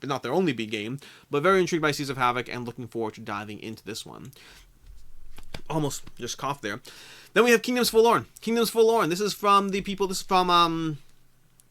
not their only big game, but very intrigued by Seas of Havoc and looking forward to diving into this one. Almost just coughed there. Then we have Kingdoms Forlorn. Kingdoms Forlorn. This is from the people. This is from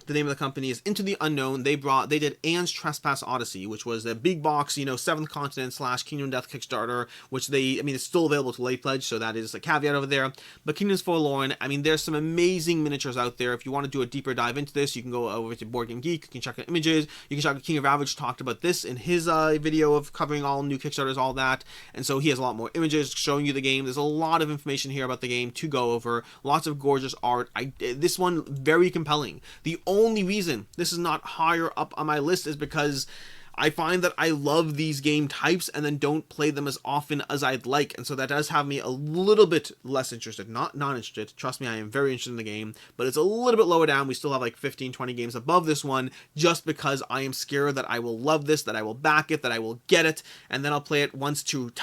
the name of the company is Into the Unknown. They did Anne's Trespass Odyssey, which was a big box, Seventh Continent / Kingdom Death Kickstarter, which it's still available to late pledge, so that is a caveat over there. But Kingdoms Forlorn, there's some amazing miniatures out there. If you want to do a deeper dive into this, you can go over to Board Game Geek. You can check out images. You can check out King of Ravage talked about this in his video of covering all new Kickstarters, all that. And so he has a lot more images showing you the game. There's a lot of information here about the game to go over. Lots of gorgeous art. This one, very compelling. The only reason this is not higher up on my list is because I find that I love these game types and then don't play them as often as I'd like, and so that does have me a little bit less interested, not interested. Trust me, I am very interested in the game, but it's a little bit lower down. We still have like 15-20 games above this one, just because I am scared that I will love this, that I will back it, that I will get it, and then I'll play it once to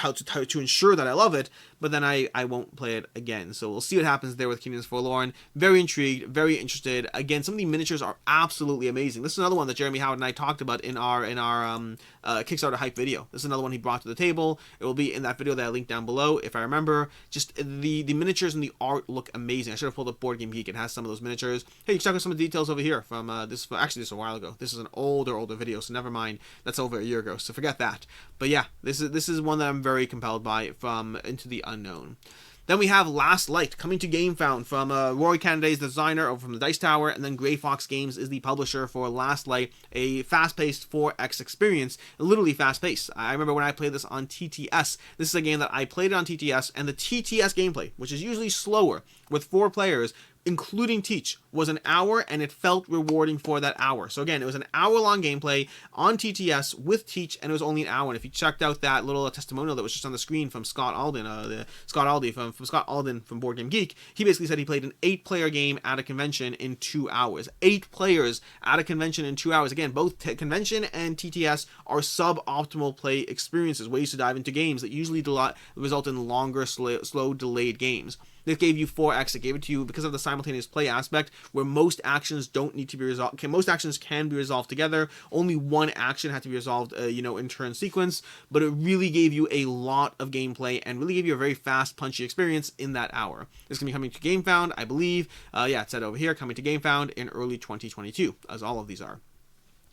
ensure that I love it, but then I won't play it again. So we'll see what happens there with Kingdoms Forlorn. Very intrigued, very interested. Again, some of the miniatures are absolutely amazing. This is another one that Jeremy Howard and I talked about in our Kickstarter hype video. This is another one he brought to the table. It will be in that video that I linked down below, if I remember. Just the miniatures and the art look amazing. I should have pulled up Board Game Geek. It has some of those miniatures. Hey, you can check out some of the details over here from this. Actually, this is a while ago. This is an older video, so never mind. That's over a year ago, so forget that. But yeah, this is one that I'm very compelled by from Into the Unknown. Then we have Last Light coming to GameFound from Rory Canada's designer over from the Dice Tower, and then Grey Fox Games is the publisher for Last Light, a fast-paced 4X experience, literally fast-paced. I remember when I played this on TTS. This is a game that I played on TTS, and the TTS gameplay, which is usually slower with 4 players, including Teach, was an hour, and it felt rewarding for that hour. So again, it was an hour-long gameplay on TTS with Teach, and it was only an hour. And if you checked out that little testimonial that was just on the screen from Scott Alden, from Scott Alden from Board Game Geek, he basically said he played an 8-player game at a convention in 2 hours. 8 players at a convention in 2 hours. Again, both convention and TTS are suboptimal play experiences, ways to dive into games that usually result in longer, slow, delayed games. This gave you 4X. It gave it to you because of the simultaneous play aspect, where most actions don't need to be resolved. Most actions can be resolved together. Only one action had to be resolved, in turn sequence. But it really gave you a lot of gameplay and really gave you a very fast, punchy experience in that hour. This is going to be coming to GameFound, I believe. It said over here, coming to GameFound in early 2022, as all of these are.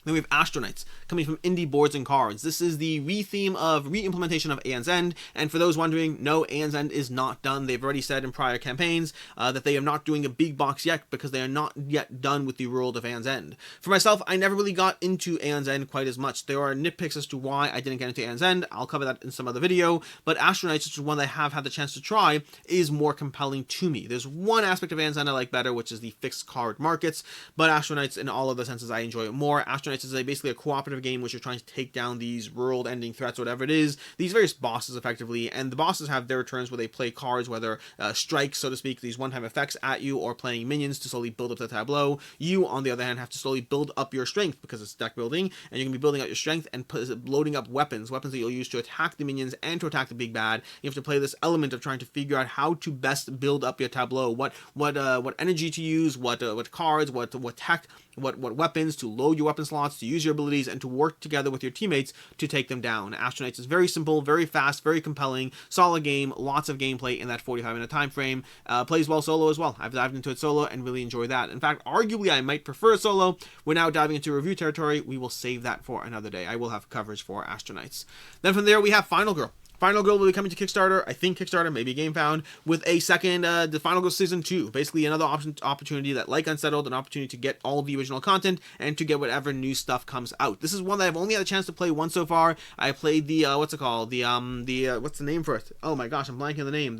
Then we have Astro Knights, coming from Indie Boards and Cards. This is the re-implementation of Aeon's End, and for those wondering, no, Aeon's End is not done. They've already said in prior campaigns that they are not doing a big box yet, because they are not yet done with the world of Aeon's End. For myself, I never really got into Aeon's End quite as much. There are nitpicks as to why I didn't get into Aeon's End. I'll cover that in some other video, but Astro Knights, which is one that I have had the chance to try, is more compelling to me. There's one aspect of Aeon's End I like better, which is the fixed card markets, but Astro Knights, in all of the senses, I enjoy it more. Astro Knights is basically a cooperative game which you're trying to take down these world-ending threats, whatever it is, these various bosses effectively, and the bosses have their turns where they play cards, whether strikes, so to speak, these one-time effects at you, or playing minions to slowly build up the tableau. You, on the other hand, have to slowly build up your strength, because it's deck building, and you're going to be building up your strength and loading up weapons that you'll use to attack the minions and to attack the big bad. You have to play this element of trying to figure out how to best build up your tableau, what energy to use, what cards, what tech, what weapons to load your weapon slots, to use your abilities, and to work together with your teammates to take them down. Astro Knights is very simple, very fast, very compelling, solid game, lots of gameplay in that 45-minute time frame. Plays well solo as well. I've dived into it solo and really enjoy that. In fact, arguably I might prefer solo. We're now diving into review territory. We will save that for another day. I will have coverage for Astro Knights. Then from there we have Final Girl. Final Girl will be coming to Kickstarter, I think Kickstarter, maybe GameFound, with a second, the Final Girl Season 2. Basically another opportunity that, like Unsettled, an opportunity to get all the original content and to get whatever new stuff comes out. This is one that I've only had a chance to play once so far. I played the, what's it called? What's the name for it? Oh my gosh, I'm blanking on the name.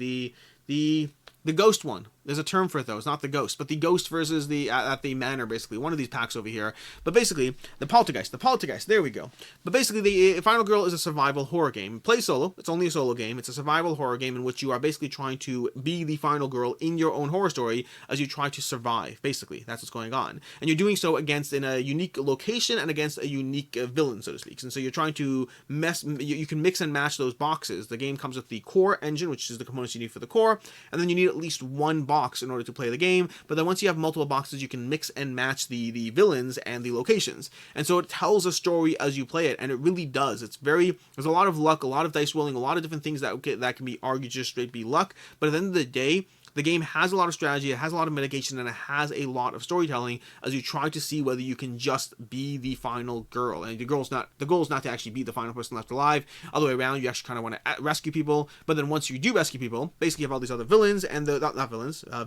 The Ghost one. There's a term for it, though. It's not the Ghost, but the Ghost versus the at the Manor, basically. One of these packs over here. But basically, the Poltergeist. There we go. But basically, the Final Girl is a survival horror game. Play solo. It's only a solo game. It's a survival horror game in which you are basically trying to be the final girl in your own horror story as you try to survive, basically. That's what's going on. And you're doing so in a unique location and against a unique villain, so to speak. And so you're trying to you can mix and match those boxes. The game comes with the core engine, which is the components you need for the core, and then you need at least one box box in order to play the game, but then once you have multiple boxes, you can mix and match the villains and the locations. And so it tells a story as you play it, and it really does. There's a lot of luck, a lot of dice rolling, a lot of different things that can be argued just straight be luck, but at the end of the day, the game has a lot of strategy, it has a lot of mitigation, and it has a lot of storytelling as you try to see whether you can just be the final girl. And the goal is not to actually be the final person left alive. Other way around, you actually kind of want to rescue people. But then once you do rescue people, basically you have all these other villains and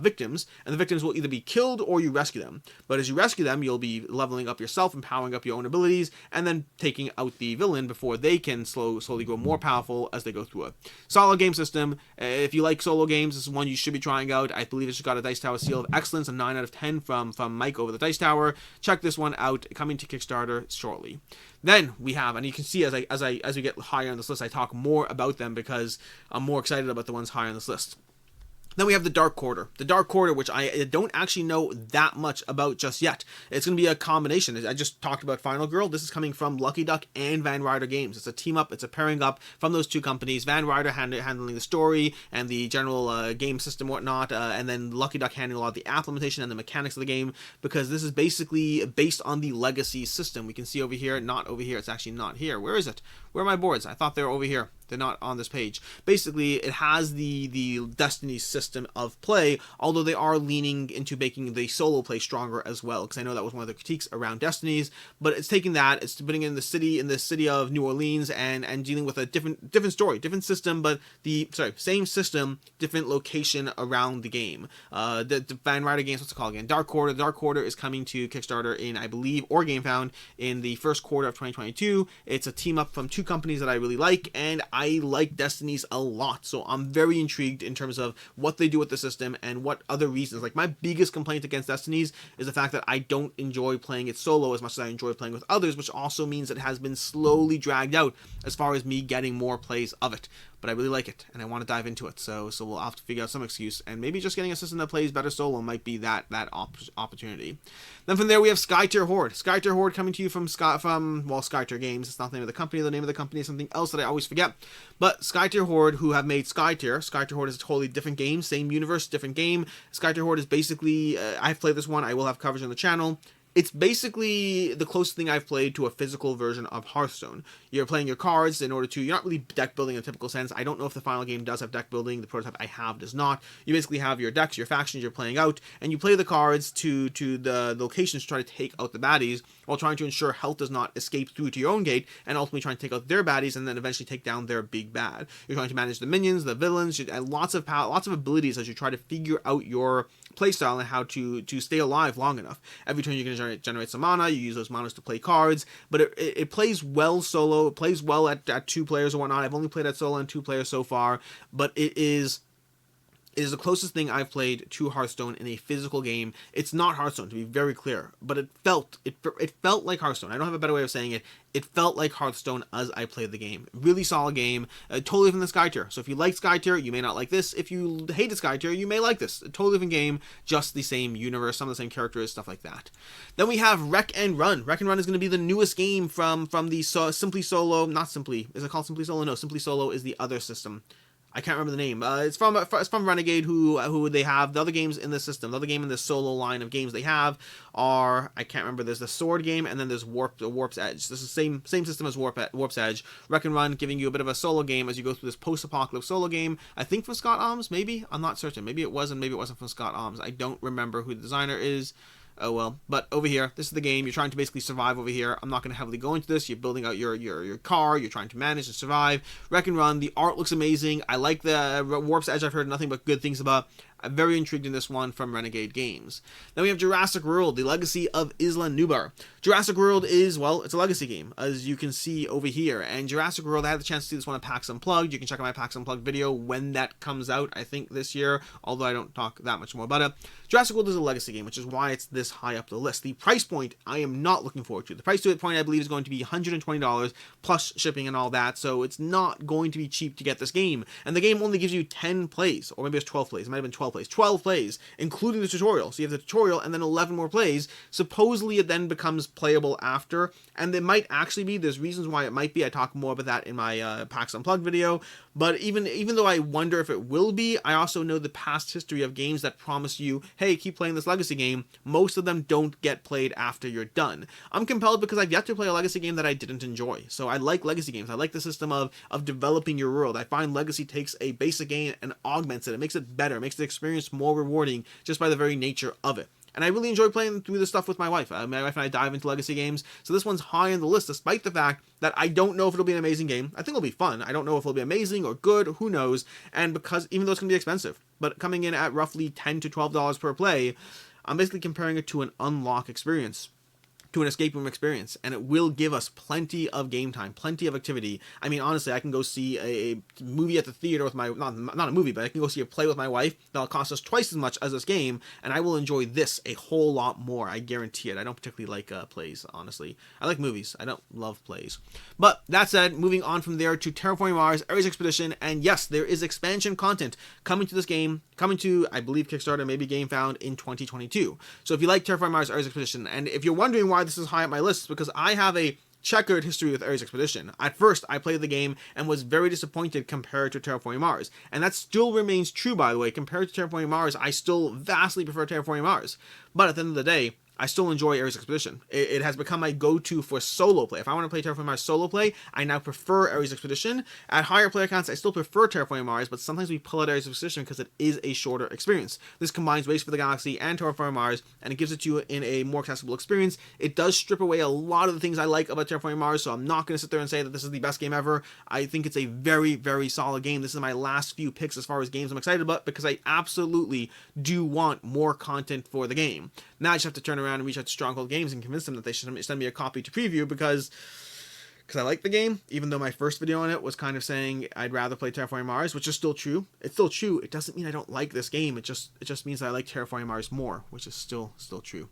victims, and the victims will either be killed or you rescue them. But as you rescue them, you'll be leveling up yourself and powering up your own abilities, and then taking out the villain before they can slowly grow more powerful as they go through it. Solid game system. If you like solo games, this is one you should be trying out. I believe it's got a Dice Tower seal of excellence, a 9 out of 10 from Mike over the Dice Tower. Check this one out, coming to Kickstarter shortly. Then we have, and you can see as we get higher on this list, I talk more about them because I'm more excited about the ones higher on this list. Then we have the Dark Quarter. The Dark Quarter, which I don't actually know that much about just yet. It's going to be a combination. I just talked about Final Girl. This is coming from Lucky Duck and Van Ryder Games. It's a team up. It's a pairing up from those two companies. Van Ryder handling the story and the general game system, whatnot, and then Lucky Duck handling a lot of the implementation and the mechanics of the game, because this is basically based on the Legacy system. We can see over here, not over here. It's actually not here. Where is it? Where are my boards? I thought they were over here. They're not on this page. Basically, it has the Destiny system of play, although they are leaning into making the solo play stronger as well, because I know that was one of the critiques around Destinies. But it's taking that, it's putting it in the city of New Orleans, and dealing with a different story, different system, but same system, different location around the game. The Van Ryder Games, what's it called again? Dark Quarter. The Dark Quarter is coming to Kickstarter in, I believe, or GameFound in the first quarter of 2022. It's a team up from two companies that I really like, and I like Destinies a lot, so I'm very intrigued in terms of what they do with the system and what other reasons. Like, my biggest complaint against Destinies is the fact that I don't enjoy playing it solo as much as I enjoy playing with others, which also means it has been slowly dragged out as far as me getting more plays of it. But I really like it, and I want to dive into it, so we'll have to figure out some excuse, and maybe just getting a system that plays better solo might be that opportunity. Then from there we have Skytear Horde. Skytear Horde coming to you from Skytear Games. It's not the name of the company. The name of the company is something else that I always forget. But Skytear Horde, who have made Skytear. Skytear Horde is a totally different game, same universe, different game. Skytear Horde is basically, I've played this one. I will have coverage on the channel. It's basically the closest thing I've played to a physical version of Hearthstone. You're playing your cards in order to, you're not really deck building in a typical sense. I don't know if the final game does have deck building. The prototype I have does not. You basically have your decks, your factions you're playing out, and you play the cards to the locations to try to take out the baddies, while trying to ensure health does not escape through to your own gate, and ultimately trying to take out their baddies and then eventually take down their big bad. You're trying to manage the minions, the villains, and lots of abilities as you try to figure out your playstyle and how to stay alive long enough. Every turn you're going to generate some mana. You use those manas to play cards, but it plays well solo. It plays well at 2 players or whatnot. I've only played at solo and 2 players so far, but it is the closest thing I've played to Hearthstone in a physical game. It's not Hearthstone, to be very clear, but it felt like Hearthstone. I don't have a better way of saying it. It felt like Hearthstone as I played the game. Really solid game, totally from the Skytear. So if you like Skytear, you may not like this. If you hated Skytear, you may like this. A totally different game, just the same universe, some of the same characters, stuff like that. Then we have Wreck and Run. Wreck and Run is going to be the newest game from the Simply Solo. Not Simply. Is it called Simply Solo? No, Simply Solo is the other system. I can't remember the name. It's from Renegade, who they have. The other games in the system, the other game in the solo line of games they have are, I can't remember. There's the Sword game, and then there's Warp's Edge. This is the same system as Warp's Edge. Wreck and Run, giving you a bit of a solo game as you go through this post-apocalypse solo game. I think from Scott Alms, maybe? I'm not certain. Maybe it was, and maybe it wasn't from Scott Alms. I don't remember who the designer is. Oh well, but over here, this is the game. You're trying to basically survive over here. I'm not going to heavily go into this. You're building out your car. You're trying to manage and survive. Wreck and Run. The art looks amazing. I like the Warp's Edge. I've heard nothing but good things about. I'm very intrigued in this one from Renegade Games. Then we have Jurassic World, the legacy of Isla Nubar. Jurassic World is, well, it's a legacy game, as you can see over here. And Jurassic World, I had the chance to see this one at PAX Unplugged. You can check out my PAX Unplugged video when that comes out, I think this year, although I don't talk that much more about it. Jurassic World is a legacy game, which is why it's this high up the list. The price point, I am not looking forward to. The price to it point, I believe, is going to be $120, plus shipping and all that, so it's not going to be cheap to get this game. And the game only gives you 10 plays, or maybe it's 12 plays. It might have been 12 12 plays, 12 plays, including the tutorial. So you have the tutorial and then 11 more plays. Supposedly it then becomes playable after, and it might actually be, there's reasons why it might be, I talk more about that in my PAX Unplugged video, but even though I wonder if it will be, I also know the past history of games that promise you, hey, keep playing this legacy game. Most of them don't get played after you're done. I'm compelled because I've yet to play a legacy game that I didn't enjoy. So I like legacy games. I like the system of developing your world. I find legacy takes a basic game and augments it. It makes it better, it makes the experience more rewarding just by the very nature of it. And I really enjoy playing through this stuff with my wife. My wife and I dive into legacy games, so this one's high on the list, despite the fact that I don't know if it'll be an amazing game. I think it'll be fun. I don't know if it'll be amazing or good, who knows, and because, even though it's going to be expensive, but coming in at roughly $10 to $12 per play, I'm basically comparing it to an unlock experience, to an escape room experience, and it will give us plenty of game time, plenty of activity. I mean, honestly, I can go see a movie at the theater with my, not a movie, but I can go see a play with my wife that'll cost us twice as much as this game, and I will enjoy this a whole lot more, I guarantee it. I don't particularly like plays, honestly. I like movies, I don't love plays. But that said, moving on from there to Terraforming Mars, Ares Expedition, and yes, there is expansion content coming to this game, coming to, I believe, Kickstarter, maybe GameFound in 2022. So if you like Terraforming Mars, Ares Expedition, and if you're wondering why this is high up my list, because I have a checkered history with Ares Expedition. At first, I played the game and was very disappointed compared to Terraforming Mars. And that still remains true, by the way. Compared to Terraforming Mars, I still vastly prefer Terraforming Mars. But at the end of the day, I still enjoy Ares Expedition. It has become my go-to for solo play. If I want to play Terraforming Mars solo play, I now prefer Ares Expedition. At higher player counts, I still prefer Terraforming Mars, but sometimes we pull out Ares Expedition because it is a shorter experience. This combines Race for the Galaxy and Terraforming Mars, and it gives it to you in a more accessible experience. It does strip away a lot of the things I like about Terraforming Mars, so I'm not going to sit there and say that this is the best game ever. I think it's a very, very solid game. This is my last few picks as far as games I'm excited about, because I absolutely do want more content for the game. Now I just have to turn around and reach out to Stronghold Games and convince them that they should send me a copy to preview, because I like the game, even though my first video on it was kind of saying I'd rather play Terraforming Mars, which is still true. It's still true. It doesn't mean I don't like this game. It just means that I like Terraforming Mars more, which is still true.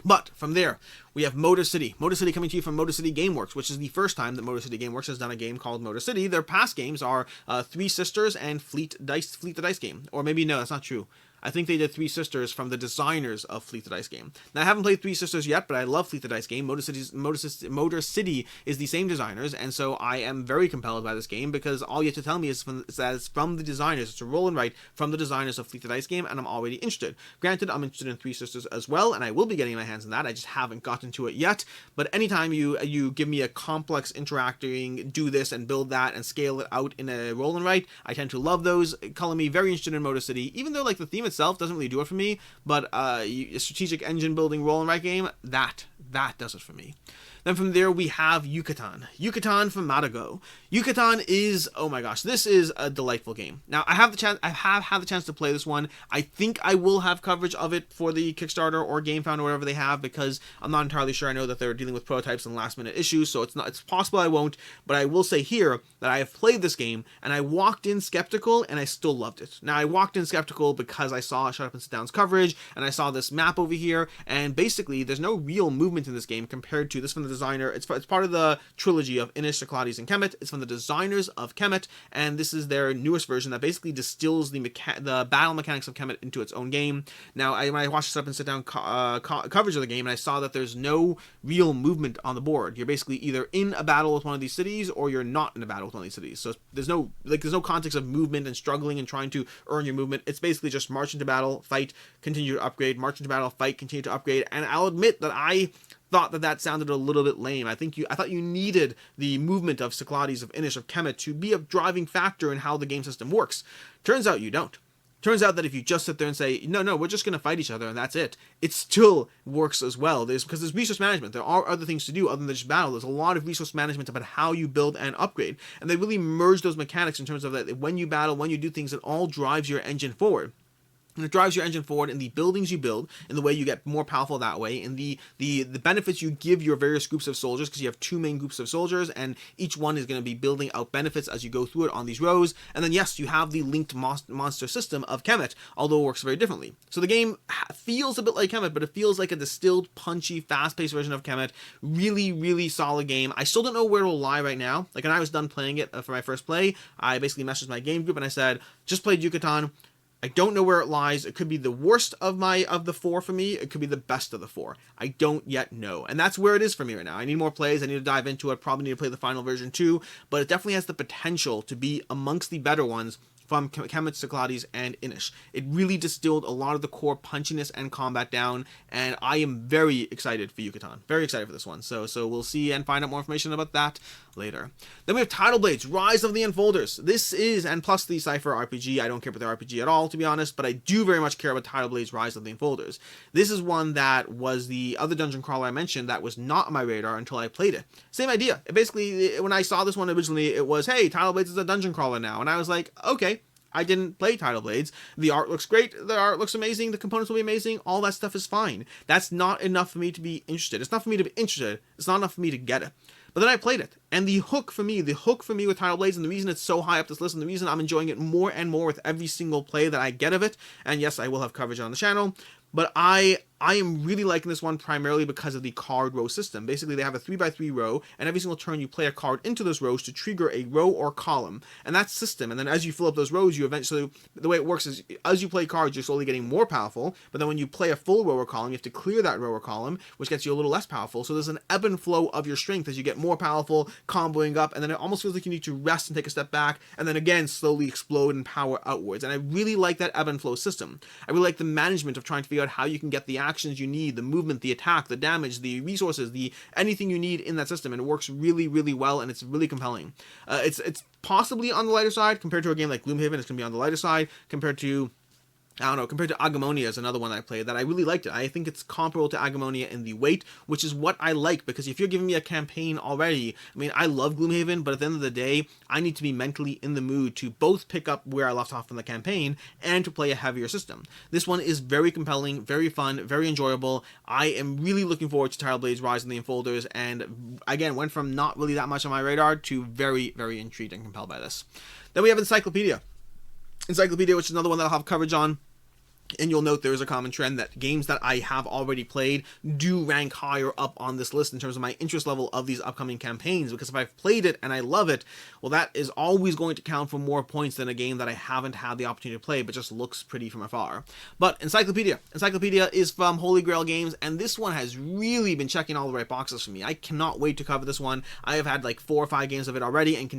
But from there, we have Motor City. Motor City coming to you from Motor City Gameworks, which is the first time that Motor City Gameworks has done a game called Motor City. Their past games are Three Sisters and Fleet the Dice game. Or maybe no, that's not true. I think they did Three Sisters from the designers of Fleet the Dice game. Now, I haven't played Three Sisters yet, but I love Fleet the Dice game. Motor City is the same designers, and so I am very compelled by this game, because all you have to tell me is that it's from the designers. It's a roll and write from the designers of Fleet the Dice game, and I'm already interested. Granted, I'm interested in Three Sisters as well, and I will be getting my hands on that. I just haven't gotten to it yet. But anytime you give me a complex interacting, do this and build that and scale it out in a roll and write, I tend to love those. Calling me very interested in Motor City, even though like the theme itself doesn't really do it for me, but a strategic engine building roll and write game, that does it for me. Then from there we have Yucatan. Yucatan from Matago. Yucatan is, oh my gosh, this is a delightful game. Now I have had the chance to play this one. I think I will have coverage of it for the Kickstarter or GameFound or whatever they have, because I'm not entirely sure. I know that they're dealing with prototypes and last minute issues, so it's possible I won't, but I will say here that I have played this game and I walked in skeptical and I still loved it. Now I walked in skeptical because I saw Shut Up and Sit Down's coverage and I saw this map over here, and basically there's no real movement in this game compared to this from the designer. It's part of the trilogy of Inish, Cyclades, and Kemet. It's from the designers of Kemet, and this is their newest version that basically distills the battle mechanics of Kemet into its own game. Now, when I watched this up and sit down coverage of the game, and I saw that there's no real movement on the board. You're basically either in a battle with one of these cities or you're not in a battle with one of these cities. So there's no context of movement and struggling and trying to earn your movement. It's basically just march into battle, fight, continue to upgrade, march into battle, fight, continue to upgrade. And I'll admit that I thought that sounded a little bit lame. I thought you needed the movement of Cyclades, of Inish, of Kemet to be a driving factor in how the game system works. Turns out you don't. Turns out that if you just sit there and say, no, we're just going to fight each other and that's it, it still works as well. Because there's resource management. There are other things to do other than just battle. There's a lot of resource management about how you build and upgrade. And they really merge those mechanics in terms of that when you battle, when you do things, it all drives your engine forward. And it drives your engine forward in the buildings you build, in the way you get more powerful that way, in the benefits you give your various groups of soldiers, because you have two main groups of soldiers, and each one is going to be building out benefits as you go through it on these rows. And then yes, you have the linked monster system of Kemet, although it works very differently. So the game feels a bit like Kemet, but it feels like a distilled, punchy, fast-paced version of Kemet. Really, really solid game. I still don't know where it will lie right now. Like, when I was done playing it for my first play, I basically messaged my game group and I said, just played Yucatan. I don't know where it lies. It could be the worst of the 4 for me. It could be the best of the 4. I don't yet know. And that's where it is for me right now. I need more plays. I need to dive into it. Probably need to play the final version too. But it definitely has the potential to be amongst the better ones from Kemet, Cyclades, and Inish. It really distilled a lot of the core punchiness and combat down, and I am very excited for Yucatan. Very excited for this one. So we'll see and find out more information about that later. Then we have Tidal Blades, Rise of the Enfolders. This is, and plus the Cypher RPG. I don't care about the RPG at all, to be honest, but I do very much care about Tidal Blades, Rise of the Enfolders. This is one that was the other dungeon crawler I mentioned that was not on my radar until I played it. Same idea. Basically, when I saw this one originally, it was, hey, Tidal Blades is a dungeon crawler now, and I was like, okay. I didn't play Tidal Blades. The art looks great. The art looks amazing. The components will be amazing. All that stuff is fine. That's not enough for me to be interested. It's not for me to be interested. It's not enough for me to get it. But then I played it. And the hook for me with Tidal Blades, and the reason it's so high up this list, and the reason I'm enjoying it more and more with every single play that I get of it, and yes, I will have coverage on the channel, but I am really liking this one primarily because of the card row system. Basically, they have a 3x3 row, and every single turn you play a card into those rows to trigger a row or column. And that's system. And then as you fill up those rows, you eventually, the way it works is, as you play cards, you're slowly getting more powerful, but then when you play a full row or column, you have to clear that row or column, which gets you a little less powerful. So there's an ebb and flow of your strength as you get more powerful, comboing up, and then it almost feels like you need to rest and take a step back, and then again, slowly explode and power outwards. And I really like that ebb and flow system. I really like the management of trying to figure out how you can get the actions you need, the movement, the attack, the damage, the resources, the anything you need in that system, and it works really, really well, and it's really compelling. It's possibly on the lighter side compared to a game like Gloomhaven. It's going to be on the lighter side compared to Agamonia is another one I played that I really liked it. I think it's comparable to Agamonia in the weight, which is what I like, because if you're giving me a campaign already, I mean, I love Gloomhaven, but at the end of the day, I need to be mentally in the mood to both pick up where I left off in the campaign and to play a heavier system. This one is very compelling, very fun, very enjoyable. I am really looking forward to Tidal Blades Rise in the Enfolders, and again, went from not really that much on my radar to very, very intrigued and compelled by this. Then we have Encyclopedia, which is another one that I'll have coverage on. And you'll note there is a common trend that games that I have already played do rank higher up on this list in terms of my interest level of these upcoming campaigns, because if I've played it and I love it, well, that is always going to count for more points than a game that I haven't had the opportunity to play but just looks pretty from afar. But Encyclopedia is from Holy Grail Games, and this one has really been checking all the right boxes for me. I cannot wait to cover this one. I have had like 4 or 5 games of it already and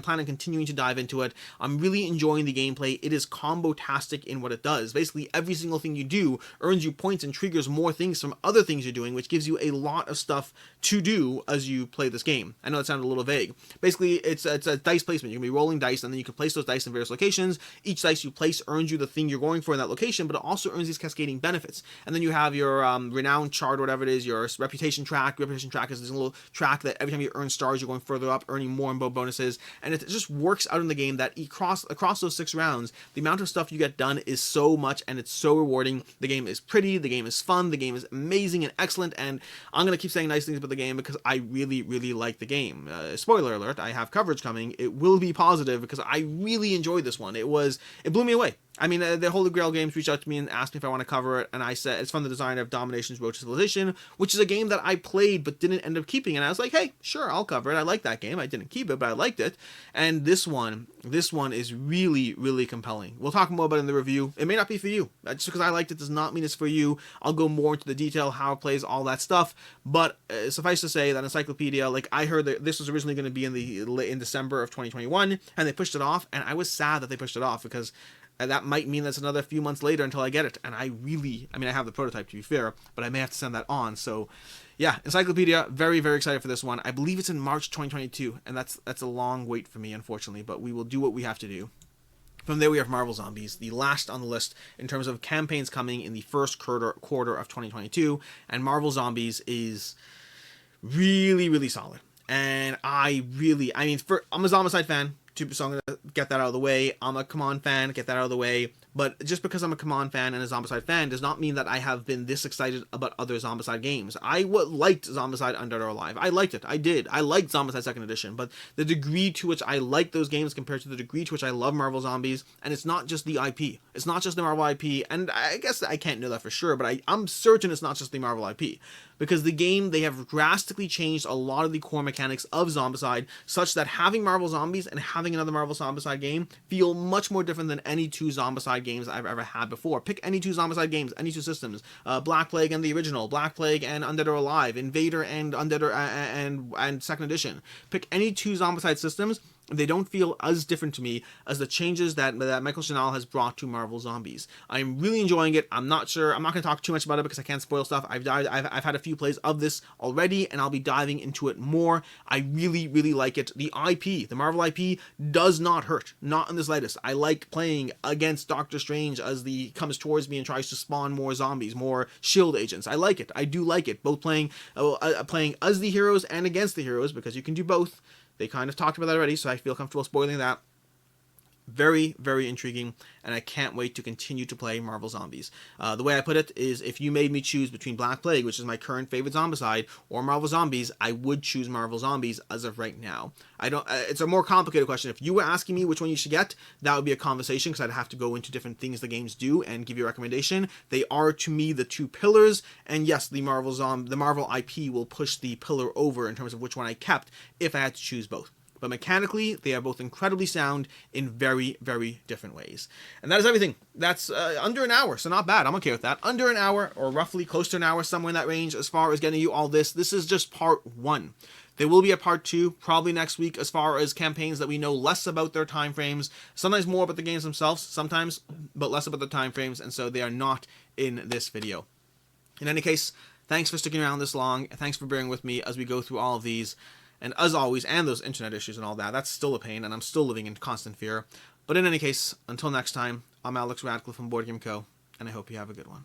plan on continuing to dive into it. I'm really enjoying the gameplay. It is combo-tastic in what it does. Basically, every single thing you do earns you points and triggers more things from other things you're doing, which gives you a lot of stuff to do as you play this game. I know that sounded a little vague. Basically, it's a dice placement. You're going to be rolling dice, and then you can place those dice in various locations. Each dice you place earns you the thing you're going for in that location, but it also earns these cascading benefits. And then you have your renown chart, or whatever it is, your reputation track. Reputation track is this little track that every time you earn stars, you're going further up, earning more and more bonuses. And it just works out in the game that across those 6 rounds, the amount of stuff you get done is so much, and it's so rewarding. The game is pretty, the game is fun, the game is amazing and excellent, and I'm going to keep saying nice things about the game because I really, really like the game. Spoiler alert, I have coverage coming. It will be positive because I really enjoyed this one. It blew me away. I mean, the Holy Grail Games reached out to me and asked me if I want to cover it, and I said it's from the designer of Domination's Road to Civilization, which is a game that I played but didn't end up keeping, and I was like, hey, sure, I'll cover it. I like that game. I didn't keep it, but I liked it. And this one is really, really compelling. We'll talk more about it in the review. It may not be for you. Just because I liked it does not mean it's for you. I'll go more into the detail, how it plays, all that stuff, but suffice to say that Encyclopedia, like, I heard that this was originally going to be in December of 2021, and they pushed it off, and I was sad that they pushed it off, because that might mean that's another few months later until I get it. And I have the prototype, to be fair, but I may have to send that on. So yeah, Encyclopedia, very, very excited for this one. I believe it's in March 2022, and that's a long wait for me, unfortunately, but we will do what we have to do. From there, we have Marvel Zombies, the last on the list in terms of campaigns coming in the first quarter of 2022, and Marvel Zombies is really, really solid. And I'm a Zombicide fan, so I'm going to get that out of the way. I'm a Come On fan, get that out of the way. But just because I'm a Come On fan and a Zombicide fan does not mean that I have been this excited about other Zombicide games. I liked Zombicide Undead or Alive. I liked it. I did. I liked Zombicide 2nd Edition. But the degree to which I like those games compared to the degree to which I love Marvel Zombies, and it's not just the IP. It's not just the Marvel IP, and I guess I can't know that for sure, but I'm certain it's not just the Marvel IP. because the game, they have drastically changed a lot of the core mechanics of Zombicide, such that having Marvel Zombies and having another Marvel Zombicide game feel much more different than any two Zombicide games I've ever had before. Pick any two Zombicide games, any two systems, Black Plague and the original, Black Plague and Undead or Alive, Invader and Undead or, and Second Edition. Pick any two Zombicide systems, they don't feel as different to me as the changes that Michael Chanel has brought to Marvel Zombies. I'm really enjoying it. I'm not going to talk too much about it because I can't spoil stuff. I've had a few plays of this already, and I'll be diving into it more. I really, really like it. The IP, the Marvel IP, does not hurt. Not in the slightest. I like playing against Doctor Strange as he comes towards me and tries to spawn more zombies, more shield agents. I like it. I do like it. Both playing as the heroes and against the heroes, because you can do both. They kind of talked about that already, so I feel comfortable spoiling that. Very, very intriguing, and I can't wait to continue to play Marvel Zombies. The way I put it is, if you made me choose between Black Plague, which is my current favorite Zombicide, or Marvel Zombies, I would choose Marvel Zombies as of right now. It's a more complicated question. If you were asking me which one you should get, that would be a conversation, because I'd have to go into different things the games do and give you a recommendation. They are, to me, the two pillars, and yes, the Marvel IP will push the pillar over in terms of which one I kept if I had to choose both. But mechanically, they are both incredibly sound in very, very different ways. And that is everything. That's under an hour, so not bad. I'm okay with that. Under an hour, or roughly close to an hour, somewhere in that range, as far as getting you all this. This is just part 1. There will be a part 2, probably next week, as far as campaigns that we know less about their time frames. Sometimes more about the games themselves, sometimes, but less about the time frames, and so they are not in this video. In any case, thanks for sticking around this long. Thanks for bearing with me as we go through all of these. And as always, and those internet issues and all that, that's still a pain, and I'm still living in constant fear. But in any case, until next time, I'm Alex Radcliffe from Board Game Co., and I hope you have a good one.